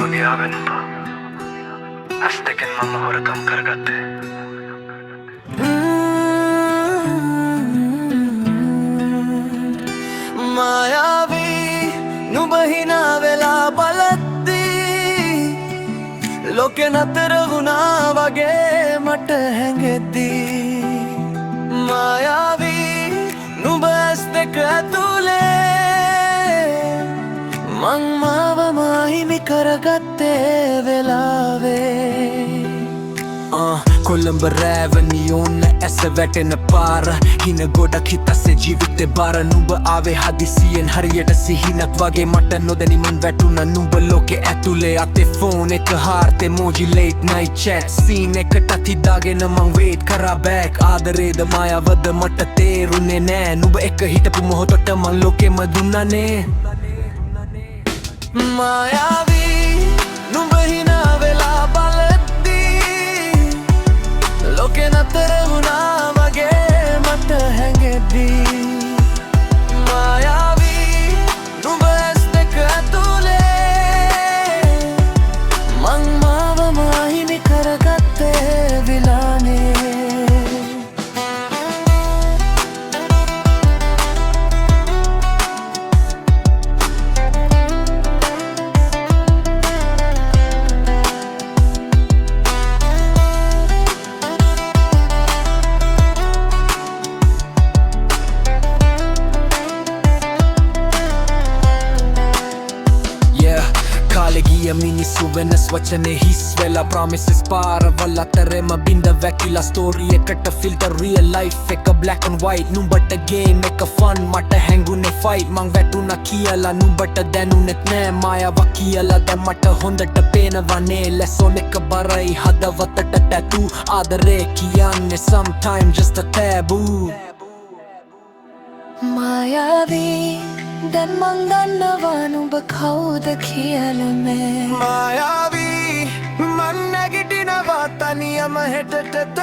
වගේ ආවෙනවා ඇස් දෙකෙන් මම හොරකම් කරගත්තේ මායාවී නුඹ හිනා වෙලා බලද්දී ලෝකෙ නතර වුණා වගේ මට හැඟෙද්දී මායාවී නුඹ ඇස් දෙක ඇතුලේ මං මාව මාහිමි කරගත්තේ වෙලාවේ කොළඹ රෑවනි ඕන්න ඇස වැටෙන පාර හින ගොඩක් හිතස්සේ ජීවිතේ බාර නුඹ ආවේ හදිසියෙන් හරියට සිහිනක් වගේ මට නොදැනි මං වැටුණා නුඹ ලෝකෙ ඇතුලේ අතේ ෆෝන් එක හාර්ට් එමෝජි late night chat සීන් එකටත් හිතාගෙන මං වේට් කරා බෑක් ආදරේද මායාවද මට තේරුනේ නෑ නුඹ එක හිටපු මොහොතට මං ලෝකෙම දුන්නානේ මායාවී නුඹ හිනා වෙලා බලද්දී ලෝකෙ නතර වුණා වගේ මට හැඟෙද්දී මායාවී නුඹ ඇස් දෙක ඇතුලේ මං මාව මාහිමි කරගත්තේ විලානේ කාලෙගිය මිනිස්සු වෙනස් වචනේ හිස් වෙලා promises පාරවල් අතරෙම බින්ද වැකිලා ස්ටෝරි එකට ෆිල්ටර් රියල් ලයිෆ් එක black and white නුඹට ගේම් එක ෆන් මට හැංගුනේ ෆයිට් මං වැටුණා කියලා නුඹට දැනුනෙත් නෑ මායාවක් කියලා දැන් මට හොඳට පේනවනේ ලැසොන් එක බරයි හදවතට ටැටු ආදරේ කියන්නේ sometimes just a taboo මායාවී දැන් මං දන්නවා නුඹ කවුද කියලා මායාවී මං නැගිටිනවා තනියම හෙටට